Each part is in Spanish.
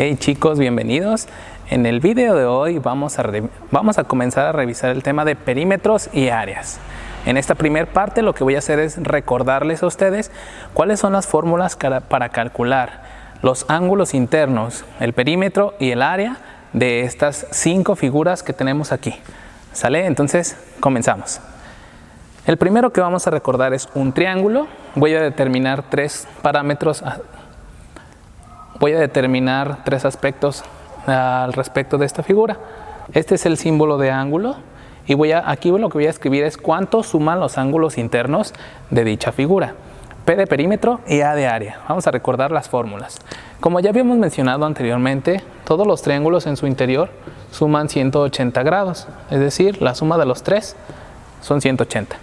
Hey chicos, bienvenidos. En el video de hoy vamos a comenzar a revisar el tema de perímetros y áreas. En esta primera parte lo que voy a hacer es recordarles a ustedes cuáles son las fórmulas para calcular los ángulos internos, el perímetro y el área de estas 5 figuras que tenemos aquí. ¿Sale? Entonces comenzamos. El primero que vamos a recordar es un triángulo. Voy a determinar 3 parámetros. Voy a determinar 3 aspectos al respecto de esta figura. Este es el símbolo de ángulo y aquí lo que voy a escribir es cuánto suman los ángulos internos de dicha figura. P de perímetro y A de área. Vamos a recordar las fórmulas. Como ya habíamos mencionado anteriormente, todos los triángulos en su interior suman 180 grados, es decir, la suma de los 3 son 180.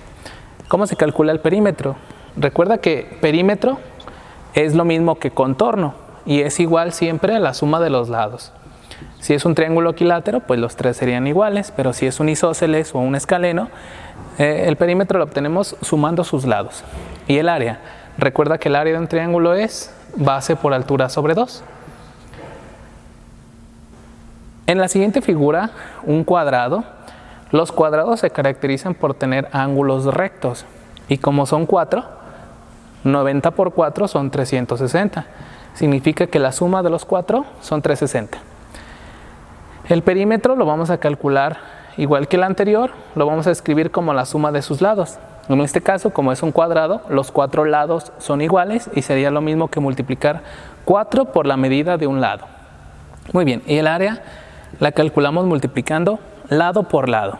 ¿Cómo se calcula el perímetro? Recuerda que perímetro es lo mismo que contorno y es igual siempre a la suma de los lados. Si es un triángulo equilátero, pues los 3 serían iguales, pero si es un isósceles o un escaleno, el perímetro lo obtenemos sumando sus lados. Y el área, recuerda que el área de un triángulo es base por altura sobre 2. En la siguiente figura, un cuadrado. Los cuadrados se caracterizan por tener ángulos rectos y como son 4, 90 por 4 son 360. Significa que la suma de los 4 son 360. El perímetro lo vamos a calcular igual que el anterior, lo vamos a escribir como la suma de sus lados. En este caso, como es un cuadrado, los 4 lados son iguales y sería lo mismo que multiplicar 4 por la medida de un lado. Muy bien, y el área la calculamos multiplicando lado por lado.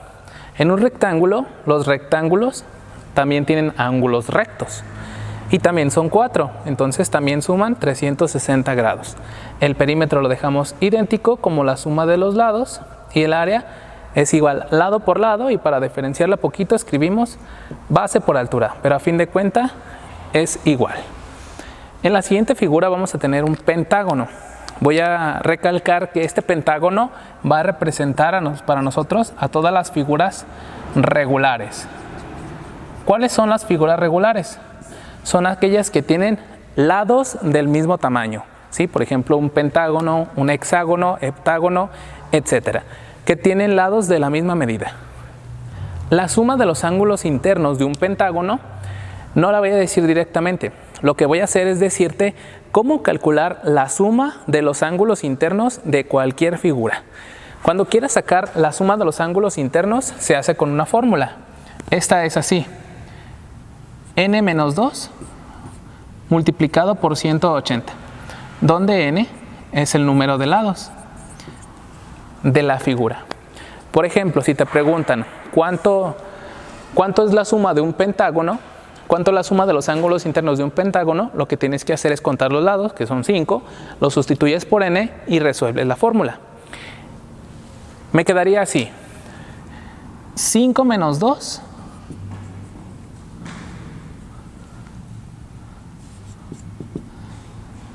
En un rectángulo, los rectángulos también tienen ángulos rectos. Y también son 4, entonces también suman 360 grados. El perímetro lo dejamos idéntico como la suma de los lados y el área es igual lado por lado y para diferenciarla poquito escribimos base por altura, pero a fin de cuentas es igual. En la siguiente figura vamos a tener un pentágono. Voy a recalcar que este pentágono va a representar para nosotros a todas las figuras regulares. ¿Cuáles son las figuras regulares? Son aquellas que tienen lados del mismo tamaño, ¿sí? Por ejemplo, un pentágono, un hexágono, heptágono, etcétera, que tienen lados de la misma medida. La suma de los ángulos internos de un pentágono no la voy a decir directamente. Lo que voy a hacer es decirte cómo calcular la suma de los ángulos internos de cualquier figura. Cuando quieras sacar la suma de los ángulos internos, se hace con una fórmula. Esta es así. N menos 2 multiplicado por 180, donde n es el número de lados de la figura. Por ejemplo, si te preguntan cuánto es la suma de un pentágono, cuánto es la suma de los ángulos internos de un pentágono, lo que tienes que hacer es contar los lados, que son 5, lo sustituyes por n y resuelves la fórmula. Me quedaría así: 5 menos 2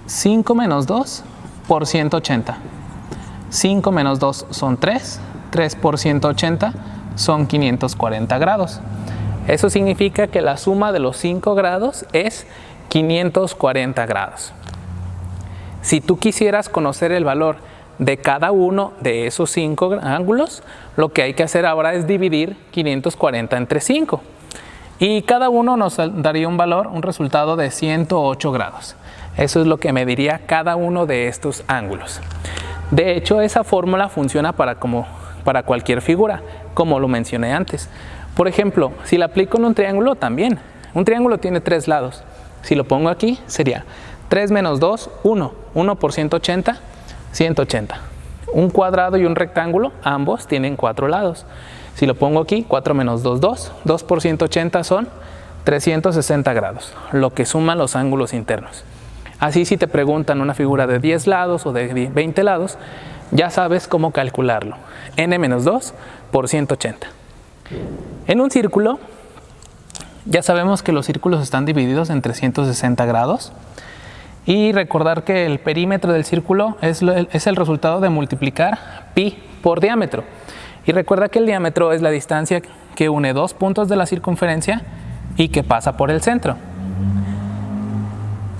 5 menos 2 por 180. 5 menos 2 son 3. 3 por 180 son 540 grados. Eso significa que la suma de los 5 grados es 540 grados. Si tú quisieras conocer el valor de cada uno de esos 5 ángulos, lo que hay que hacer ahora es dividir 540 entre 5. Y cada uno nos daría un resultado de 108 grados. Eso es lo que mediría cada uno de estos ángulos. De hecho, esa fórmula funciona para cualquier figura, como lo mencioné antes. Por ejemplo, si la aplico en un triángulo también. Un triángulo tiene 3 lados. Si lo pongo aquí, sería 3 menos 2, 1. 1 por 180, 180. Un cuadrado y un rectángulo, ambos tienen 4 lados. Si lo pongo aquí, 4 menos 2, 2. 2 por 180 son 360 grados, lo que suman los ángulos internos. Así si te preguntan una figura de 10 lados o de 20 lados, ya sabes cómo calcularlo. N menos 2 por 180. En un círculo, ya sabemos que los círculos están divididos en 360 grados. Y recordar que el perímetro del círculo es el resultado de multiplicar pi por diámetro. Y recuerda que el diámetro es la distancia que une 2 puntos de la circunferencia y que pasa por el centro.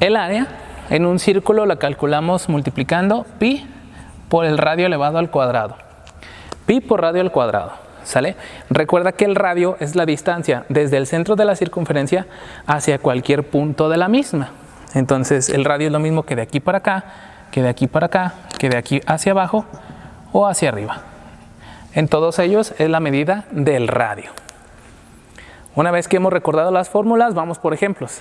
El área En un círculo la calculamos multiplicando pi por el radio elevado al cuadrado. Pi por radio al cuadrado, ¿sale? Recuerda que el radio es la distancia desde el centro de la circunferencia hacia cualquier punto de la misma. Entonces el radio es lo mismo que de aquí para acá, que de aquí para acá, que de aquí hacia abajo o hacia arriba. En todos ellos es la medida del radio. Una vez que hemos recordado las fórmulas, vamos por ejemplos.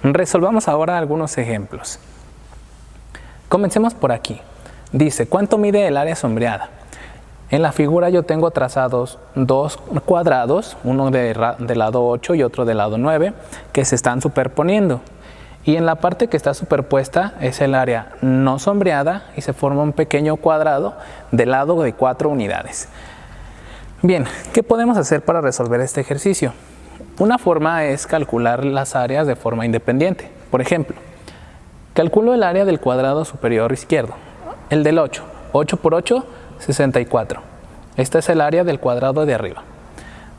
Resolvamos ahora algunos ejemplos. Comencemos por aquí. Dice, ¿cuánto mide el área sombreada? En la figura yo tengo trazados dos cuadrados, uno del lado 8 y otro del lado 9, que se están superponiendo. Y en la parte que está superpuesta es el área no sombreada y se forma un pequeño cuadrado de lado de 4 unidades. Bien, ¿qué podemos hacer para resolver este ejercicio? Una forma es calcular las áreas de forma independiente. Por ejemplo, calculo el área del cuadrado superior izquierdo, el del 8. 8 por 8, 64. Esta es el área del cuadrado de arriba.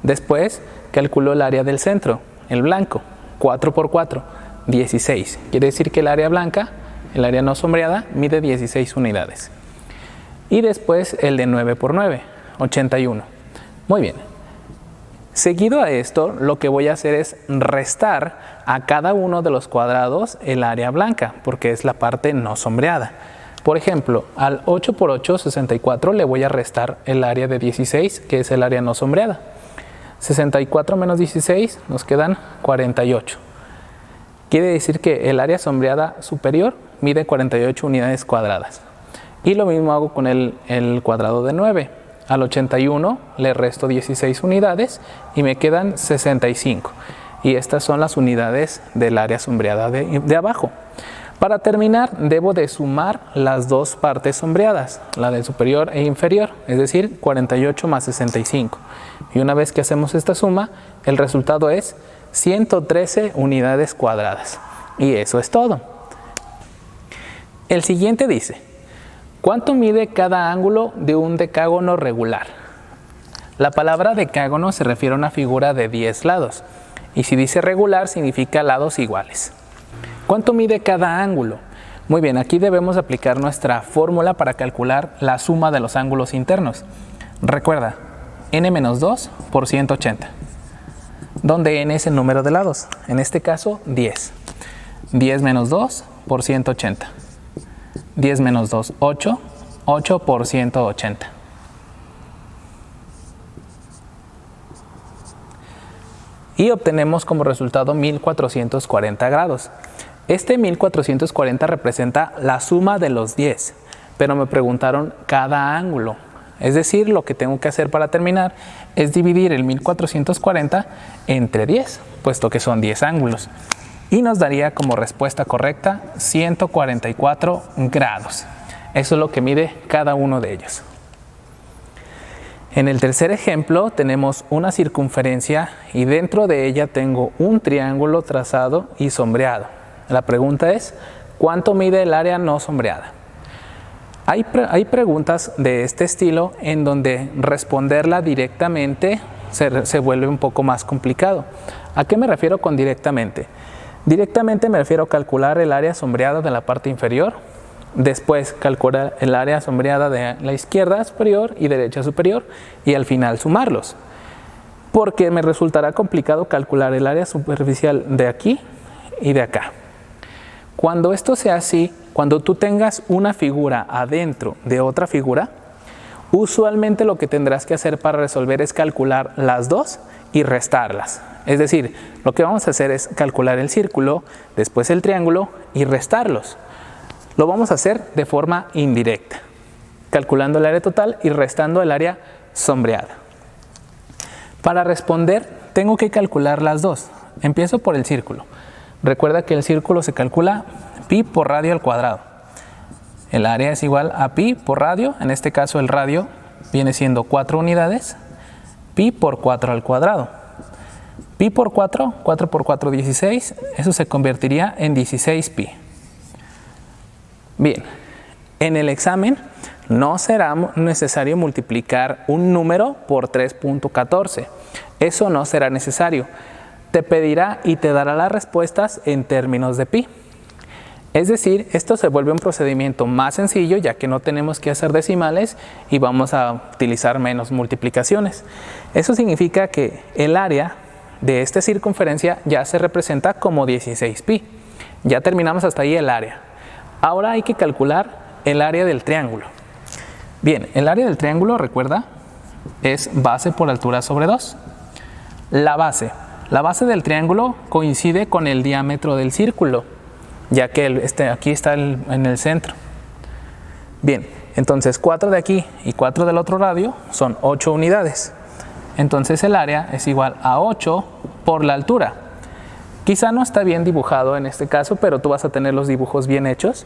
Después, calculo el área del centro, el blanco. 4 por 4, 16. Quiere decir que el área blanca, el área no sombreada, mide 16 unidades. Y después el de 9 por 9, 81. Muy bien. Seguido a esto, lo que voy a hacer es restar a cada uno de los cuadrados el área blanca, porque es la parte no sombreada. Por ejemplo, al 8 por 8, 64, le voy a restar el área de 16, que es el área no sombreada. 64 menos 16 nos quedan 48. Quiere decir que el área sombreada superior mide 48 unidades cuadradas. Y lo mismo hago con el cuadrado de 9. Al 81 le resto 16 unidades y me quedan 65. Y estas son las unidades del área sombreada de abajo. Para terminar, debo de sumar las dos partes sombreadas, la del superior e inferior, es decir, 48 más 65. Y una vez que hacemos esta suma, el resultado es 113 unidades cuadradas. Y eso es todo. El siguiente dice, ¿cuánto mide cada ángulo de un decágono regular? La palabra decágono se refiere a una figura de 10 lados. Y si dice regular, significa lados iguales. ¿Cuánto mide cada ángulo? Muy bien, aquí debemos aplicar nuestra fórmula para calcular la suma de los ángulos internos. Recuerda, n-2 por 180, donde n es el número de lados, en este caso 10. 10 menos 2 por 180. 10 menos 2, 8. 8 por 180. Y obtenemos como resultado 1440 grados. Este 1440 representa la suma de los 10, pero me preguntaron cada ángulo. Es decir, lo que tengo que hacer para terminar es dividir el 1440 entre 10, puesto que son 10 ángulos. Y nos daría como respuesta correcta 144 grados. Eso es lo que mide cada uno de ellos. En el tercer ejemplo tenemos una circunferencia y dentro de ella tengo un triángulo trazado y sombreado. La pregunta es, ¿cuánto mide el área no sombreada? Hay preguntas de este estilo en donde responderla directamente se vuelve un poco más complicado. ¿A qué me refiero con directamente? Directamente me refiero a calcular el área sombreada de la parte inferior, después calcular el área sombreada de la izquierda superior y derecha superior y al final sumarlos. Porque me resultará complicado calcular el área superficial de aquí y de acá. Cuando esto sea así, cuando tú tengas una figura adentro de otra figura, usualmente lo que tendrás que hacer para resolver es calcular las dos y restarlas. Es decir, lo que vamos a hacer es calcular el círculo, después el triángulo y restarlos. Lo vamos a hacer de forma indirecta, calculando el área total y restando el área sombreada. Para responder, tengo que calcular las dos. Empiezo por el círculo. Recuerda que el círculo se calcula pi por radio al cuadrado. El área es igual a pi por radio, en este caso el radio viene siendo 4 unidades, pi por 4 al cuadrado. Pi por 4, 4 por 4, 16, eso se convertiría en 16 pi. Bien, en el examen no será necesario multiplicar un número por 3.14. Eso no será necesario. te pedirá y te dará las respuestas en términos de pi. Es decir, esto se vuelve un procedimiento más sencillo ya que no tenemos que hacer decimales y vamos a utilizar menos multiplicaciones. Eso significa que el área de esta circunferencia ya se representa como 16pi. Ya terminamos hasta ahí el área. Ahora hay que calcular el área del triángulo. Bien, el área del triángulo, recuerda, es base por altura sobre 2. La base del triángulo coincide con el diámetro del círculo, ya que aquí está en el centro. Bien, entonces 4 de aquí y 4 del otro radio son 8 unidades. Entonces el área es igual a 8 por la altura. Quizá no está bien dibujado en este caso, pero tú vas a tener los dibujos bien hechos.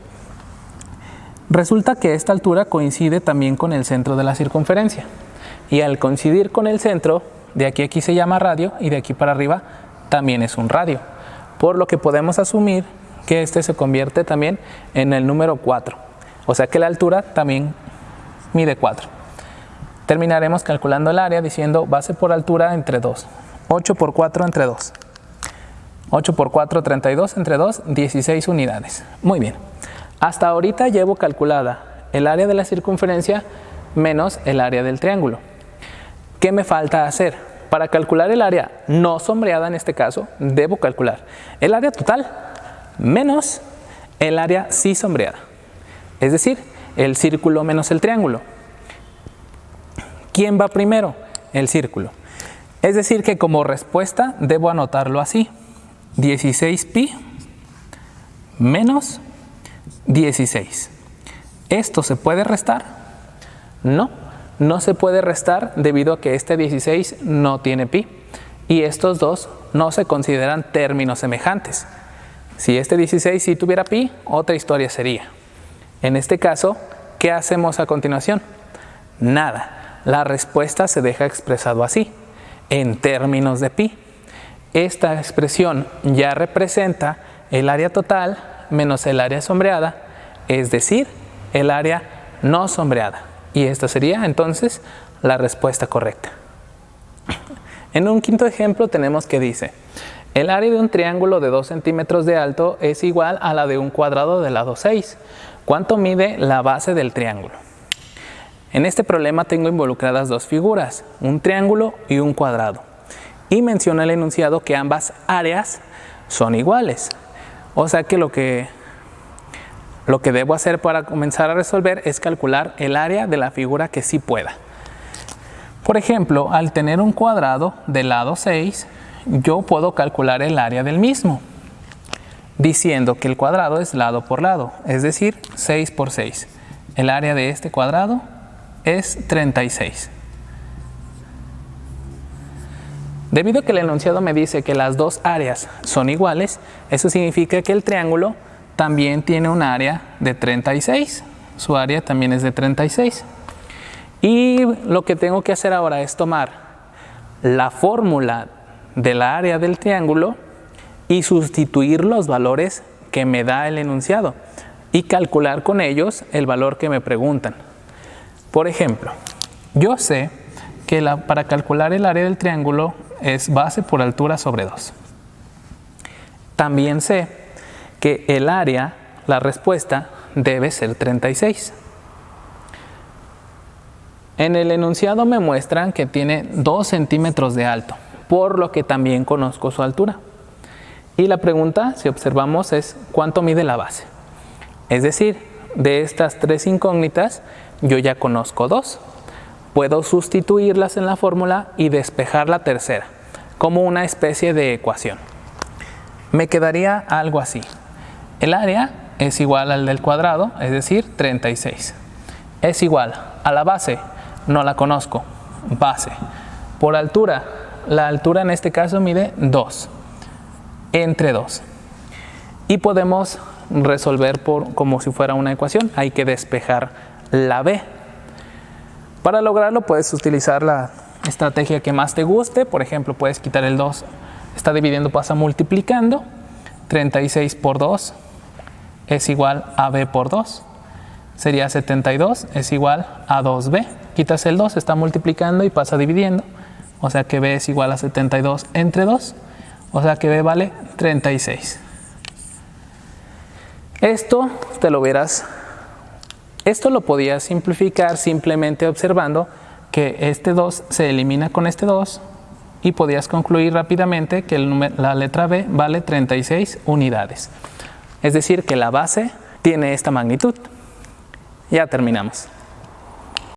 Resulta que esta altura coincide también con el centro de la circunferencia. Y al coincidir con el centro, de aquí a aquí se llama radio y de aquí para arriba también es un radio. Por lo que podemos asumir que este se convierte también en el número 4. O sea que la altura también mide 4. Terminaremos calculando el área diciendo base por altura entre 2. 8 por 4 entre 2. 8 por 4, 32 entre 2, 16 unidades. Muy bien. Hasta ahorita llevo calculada el área de la circunferencia menos el área del triángulo. ¿Qué me falta hacer? Para calcular el área no sombreada en este caso, debo calcular el área total menos el área sí sombreada. Es decir, el círculo menos el triángulo. ¿Quién va primero? El círculo. Es decir que como respuesta debo anotarlo así. 16pi menos 16. ¿Esto se puede restar? No, no se puede restar debido a que este 16 no tiene pi y estos dos no se consideran términos semejantes. Si este 16 sí tuviera pi, otra historia sería. En este caso, ¿qué hacemos a continuación? Nada, la respuesta se deja expresado así, en términos de pi. Esta expresión ya representa el área total menos el área sombreada, es decir, el área no sombreada. Y esta sería entonces la respuesta correcta. En un quinto ejemplo tenemos que dice, el área de un triángulo de 2 centímetros de alto es igual a la de un cuadrado de lado 6. ¿Cuánto mide la base del triángulo? En este problema tengo involucradas dos figuras, un triángulo y un cuadrado. Y menciona el enunciado que ambas áreas son iguales. O sea que lo que debo hacer para comenzar a resolver es calcular el área de la figura que sí pueda. Por ejemplo, al tener un cuadrado de lado 6, yo puedo calcular el área del mismo, diciendo que el cuadrado es lado por lado, es decir, 6 por 6. El área de este cuadrado es 36. Debido a que el enunciado me dice que las dos áreas son iguales, eso significa que el triángulo también tiene un área de 36. Su área también es de 36. Y lo que tengo que hacer ahora es tomar la fórmula de la área del triángulo y sustituir los valores que me da el enunciado y calcular con ellos el valor que me preguntan. Por ejemplo, yo sé que para calcular el área del triángulo es base por altura sobre 2. También sé que el área, la respuesta, debe ser 36. En el enunciado me muestran que tiene 2 centímetros de alto, por lo que también conozco su altura. Y la pregunta, si observamos, es ¿cuánto mide la base? Es decir, de estas tres incógnitas, yo ya conozco 2. Puedo sustituirlas en la fórmula y despejar la tercera, como una especie de ecuación. Me quedaría algo así. El área es igual al del cuadrado, es decir, 36. Es igual a la base, no la conozco, base. Por altura, la altura en este caso mide 2, entre 2. Y podemos resolver como si fuera una ecuación, hay que despejar la b. Para lograrlo puedes utilizar la estrategia que más te guste, por ejemplo puedes quitar el 2, está dividiendo, pasa multiplicando, 36 por 2 es igual a b por 2, sería 72 es igual a 2b, quitas el 2, está multiplicando y pasa dividiendo, o sea que b es igual a 72 entre 2, O sea que B vale 36. Esto lo podías simplificar simplemente observando que este 2 se elimina con este 2 y podías concluir rápidamente que la letra B vale 36 unidades. Es decir, que la base tiene esta magnitud. Ya terminamos.